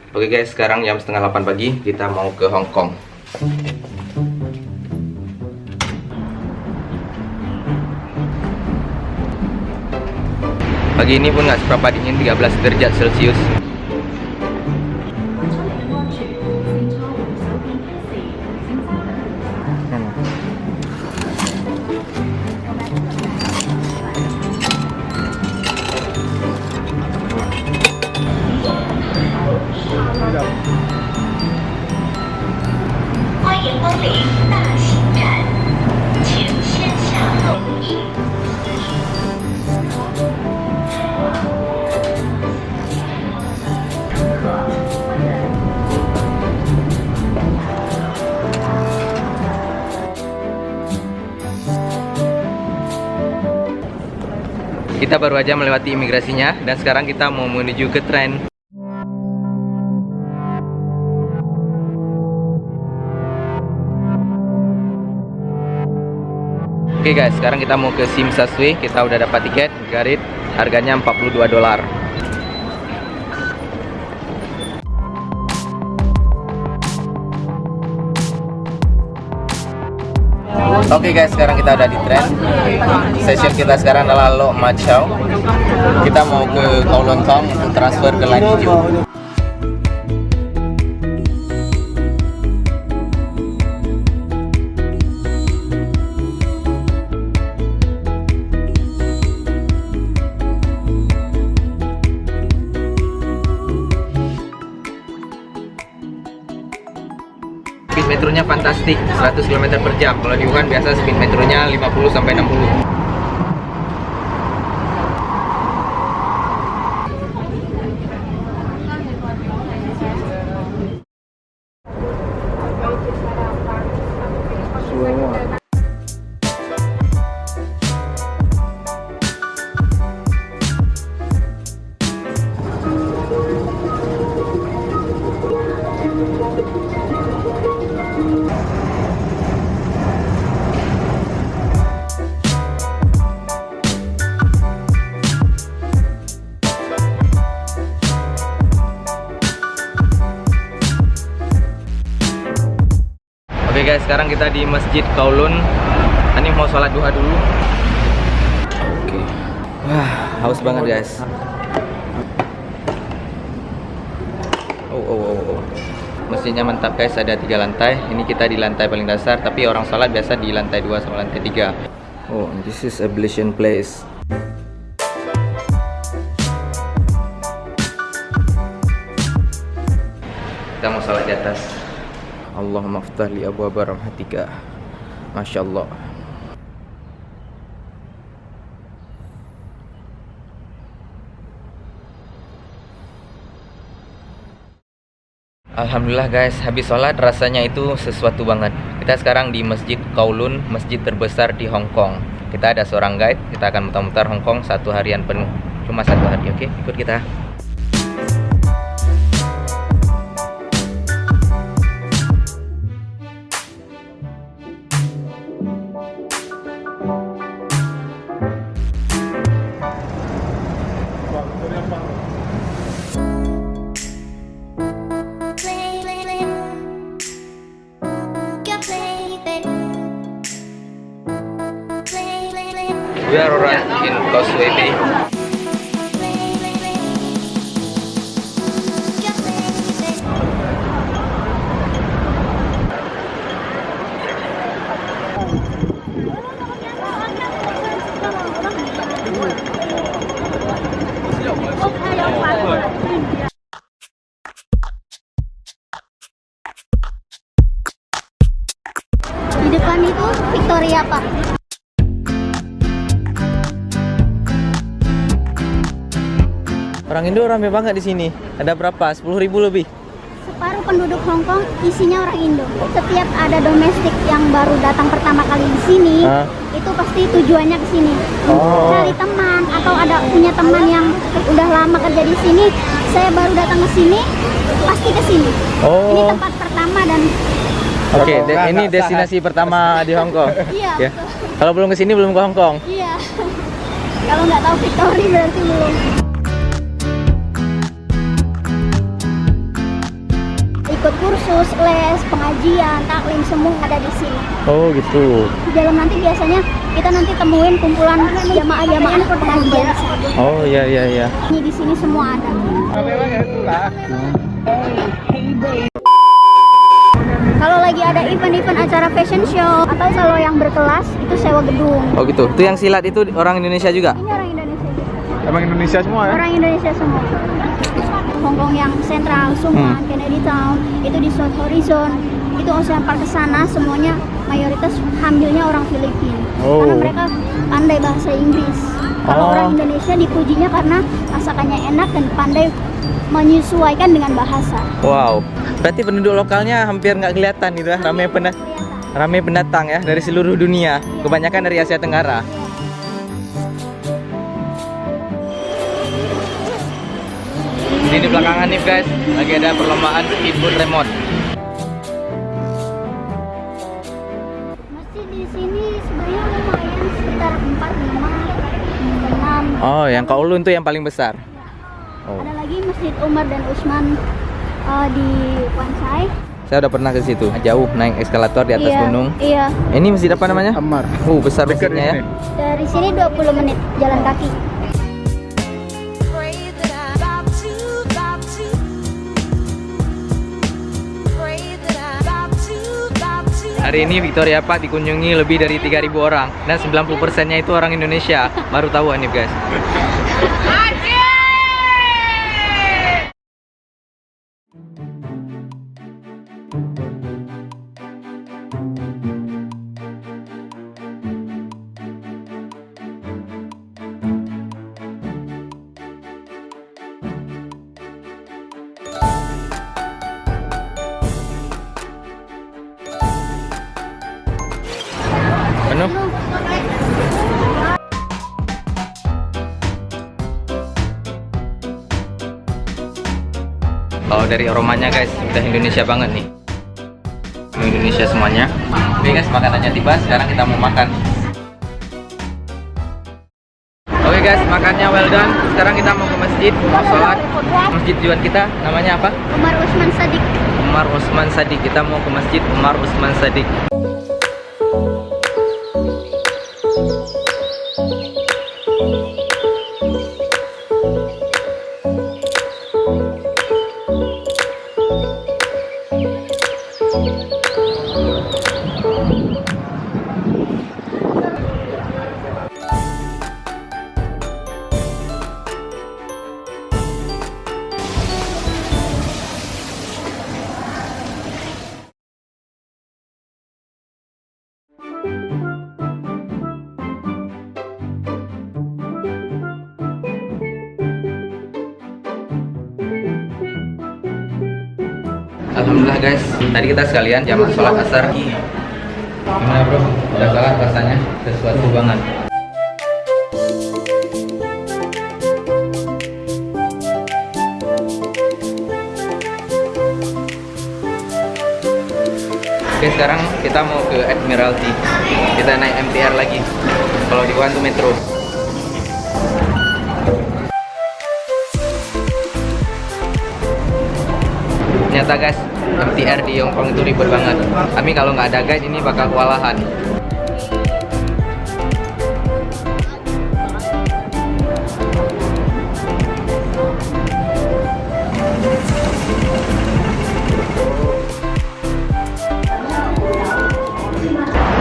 Oke guys, sekarang jam setengah 8 pagi, kita mau ke Hong Kong. Pagi ini pun nggak seberapa dingin, 13 derajat Celcius. Kita baru aja melewati imigrasinya dan sekarang kita mau menuju ke tren. Oke guys, sekarang kita mau ke Tsim Sha Tsui. Kita udah dapat tiket, garit, harganya $42. Oke guys, sekarang kita udah di tren. Session kita sekarang adalah Lok Ma Chau. Kita mau ke Kowloon Tong untuk transfer ke line hijau. Speed metronya fantastik, 100 km per jam. Kalau di Wuhan biasa speed metronya 50 sampai 60. Oke guys, sekarang kita di Masjid Kowloon. Ini mau sholat duha dulu. Oke. Wah, haus banget guys. Oh. Masjidnya mantap guys, ada 3 lantai. Ini kita di lantai paling dasar, tapi orang sholat biasa di lantai 2 sama lantai 3. Oh, this is ablution place. Kita mau sholat di atas. Allahumma aftah li abwaaba rahmatika. Masya Allah. Alhamdulillah guys, habis sholat rasanya itu sesuatu banget. Kita sekarang di Masjid Kowloon, masjid terbesar di Hong Kong. Kita ada seorang guide, kita akan muter-muter Hong Kong 1 harian penuh. Cuma 1 hari, oke? Ikut kita. We are arrived in Causeway Bay. Di depan itu Victoria Park. Orang Indo rame banget di sini. Ada berapa? 10.000 lebih. Separuh penduduk Hong Kong isinya orang Indo. Setiap ada domestik yang baru datang pertama kali di sini, itu pasti tujuannya ke sini. Cari teman atau ada punya teman yang udah lama kerja di sini, saya baru datang ke sini, pasti ke sini. Ini tempat pertama dan Oke, ini destinasi pertama di Hong Kong. Iya. Ya. Kalau belum ke sini belum ke Hong Kong. Iya. Kalau nggak tahu Victoria berarti belum. ikut kursus, les, pengajian, taklim, semua ada di sini. Oh gitu. Di dalam nanti biasanya kita nanti temuin kumpulan jamaah-jamaah pengajian. Oh iya iya iya. Ini di sini semua ada. Kalau lagi ada event-event acara fashion show atau kalau yang berkelas itu sewa gedung. Oh gitu. Itu yang silat itu orang Indonesia juga? Ini orang Indonesia juga. Emang Indonesia semua ya? Orang Indonesia semua. Hongkong yang sentral, Suman, Kennedy Town, itu di South Horizon, itu Ocean Park ke sana semuanya mayoritas hamilnya orang Filipina. Oh. Karena mereka pandai bahasa Inggris. Kalau orang Indonesia dipujinya karena masakannya enak dan pandai menyesuaikan dengan bahasa. Wow. Berarti penduduk lokalnya hampir nggak kelihatan gitu ya, ramai pendatang ya dari seluruh dunia, kebanyakan dari Asia Tenggara. Jadi di belakangan nih guys, lagi ada perlombaan speedboat remote. Masjid di sini sebenarnya lumayan sekitar 4, 5, 6. Oh, yang Kowloon tuh yang paling besar. Oh. Ada lagi Masjid Umar dan Utsman di Wan Chai. Saya udah pernah ke situ, jauh naik eskalator di atas gunung. Iya. Ini masjid apa namanya? Ammar. Besar Dekat masjidnya ya. di sini. Dari sini 20 menit jalan kaki. Hari ini Victoria Park dikunjungi lebih dari 3.000 orang dan 90%-nya itu orang Indonesia. Baru tahu nih guys. Penuh. Oh, dari aromanya guys, udah Indonesia banget nih. Indonesia semuanya. Oke guys, makanannya tiba, sekarang kita mau makan. Oke guys, makannya well done. Sekarang kita mau ke masjid, mau sholat. Masjid tujuan kita namanya apa? Umar Utsman Sadik. Umar Utsman Sadik. Kita mau ke masjid Umar Utsman Sadik. Alhamdulillah guys, tadi kita sekalian jamaah sholat asar. Gimana bro? Udah sholat rasanya sesuatu banget. Oke, sekarang kita mau ke Admiralty. Kita naik MTR lagi. Kalau di Wuhan tuh metro. Ternyata guys, MTR di Hong Kong itu ribet banget. Tapi kalau nggak ada guide ini bakal kewalahan.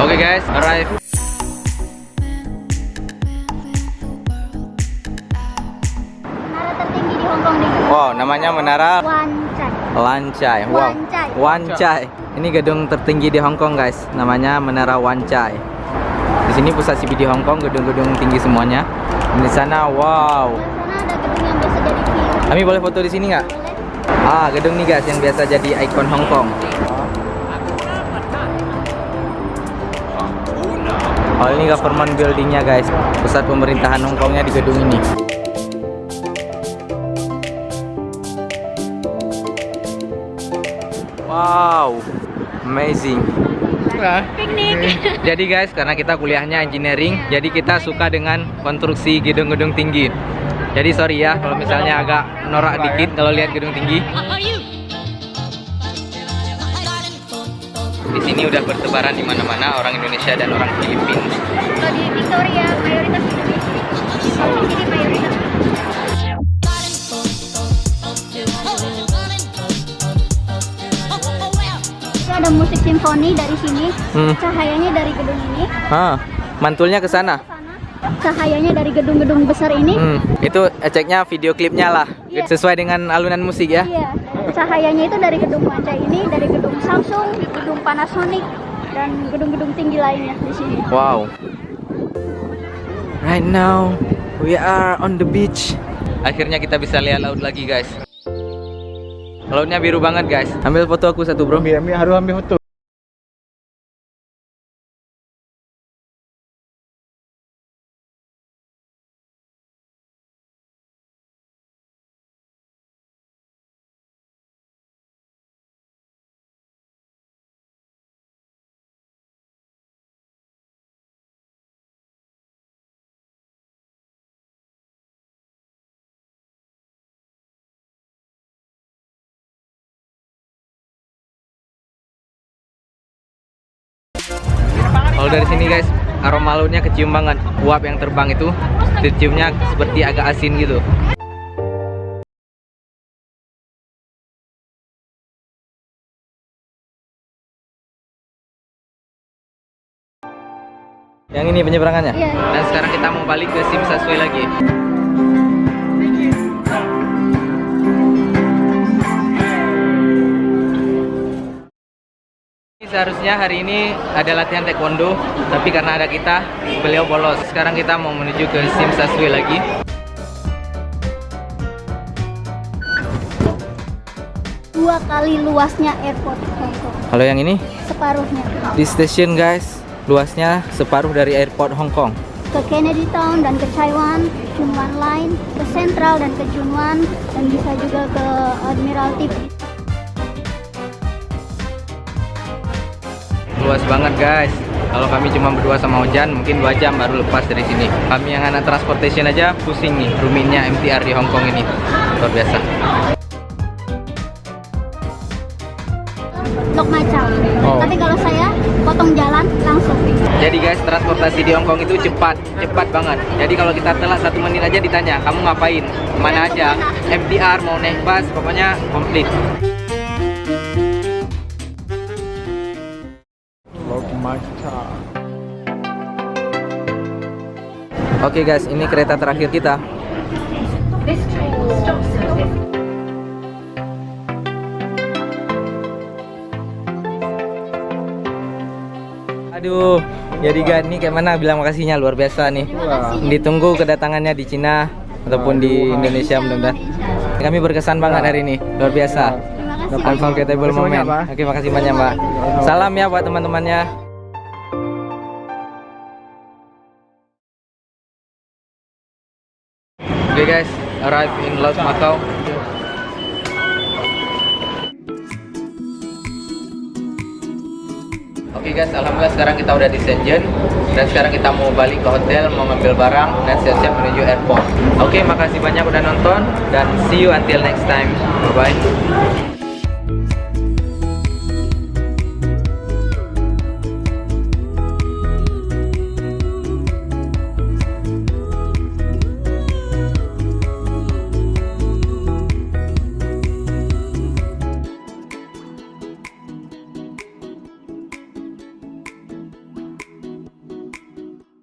Oke guys, arrive. Menara tertinggi di Hong Kong nih. Wow, namanya Menara Wan Chai. Wan Chai. Wow. Wan Chai. Wan Chai. Ini gedung tertinggi di Hong Kong guys. Namanya Menara Wan Chai. Di sini pusat CBD Hong Kong, gedung-gedung tinggi semuanya. Dan di sana, wow. Di sana ada gedung yang biasa jadi view. Kami boleh foto di sini nggak? Boleh. Ah, gedung nih guys yang biasa jadi ikon Hong Kong. Oh, ini government buildingnya guys. Pusat pemerintahan Hong Kongnya di gedung ini. Wow, amazing. Piknik. Jadi guys, karena kita kuliahnya engineering, jadi kita suka dengan konstruksi gedung-gedung tinggi. Jadi sorry ya kalau misalnya agak norak dikit kalau lihat gedung tinggi. Di sini udah bertebaran di mana-mana orang Indonesia dan orang Filipina. Kalau di Victoria mayoritas Indonesia. Kalau di sini mayoritas. Ini ada musik simfoni dari sini. Cahayanya dari gedung ini. Mantulnya ke sana. Cahayanya dari gedung-gedung besar ini. Itu ceknya video klipnya lah. Iya. Sesuai dengan alunan musik ya. Iya. Cahayanya itu dari gedung Manca ini, dari gedung Samsung, gedung Panasonic, dan gedung-gedung tinggi lainnya di sini. Wow. Right now we are on the beach. Akhirnya kita bisa lihat laut lagi, guys. Lautnya biru banget, guys. Ambil foto aku satu, bro. Harus ambil foto. Kalau dari sini, guys, aroma lautnya kecium banget. Uap yang terbang itu terciumnya seperti agak asin gitu. Yang ini penyeberangannya. Iya. Dan sekarang kita mau balik ke Sim Sasue lagi. Seharusnya hari ini ada latihan taekwondo, tapi karena ada kita, beliau bolos. Sekarang kita mau menuju ke Sim Sasue lagi. Dua kali luasnya airport Hongkong. Kalau yang ini Separuhnya. di stasiun, guys, luasnya separuh dari airport Hong Kong. Ke Kennedy Town dan ke Chaiwan, Chunwan Line, ke Central dan ke Junwan, dan bisa juga ke Admiralty. Luas banget, guys. Kalau kami cuma berdua sama Ojan, mungkin 2 jam baru lepas dari sini. Kami yang anak transportation aja pusing nih, rumitnya MTR di Hong Kong ini. Luar biasa. Lok Macau. Oh. Tapi kalau saya potong jalan langsung. Jadi, guys, transportasi di Hong Kong itu cepat banget. Jadi kalau kita telat 1 menit aja ditanya, kamu ngapain? Kemana aja? MTR, mau naik bus, pokoknya komplit. Oke, guys, ini kereta terakhir kita. Aduh, jadi guys, ini kayak mana bilang makasihnya, luar biasa nih. Ditunggu kedatangannya di Cina ataupun di Indonesia, mudah-mudahan. Kami berkesan banget hari ini, luar biasa. Terima kasih. Unforgettable Makasih moment. banyak, Pak. Oke, makasih banyak, Mbak. Salam ya buat teman-temannya. Oke, guys, arrive in Laut Macau. Oke, guys, alhamdulillah sekarang kita udah di Shenzhen dan sekarang kita mau balik ke hotel, mau ngambil barang dan siap-siap menuju airport. Oke, makasih banyak udah nonton dan see you until next time. Bye bye.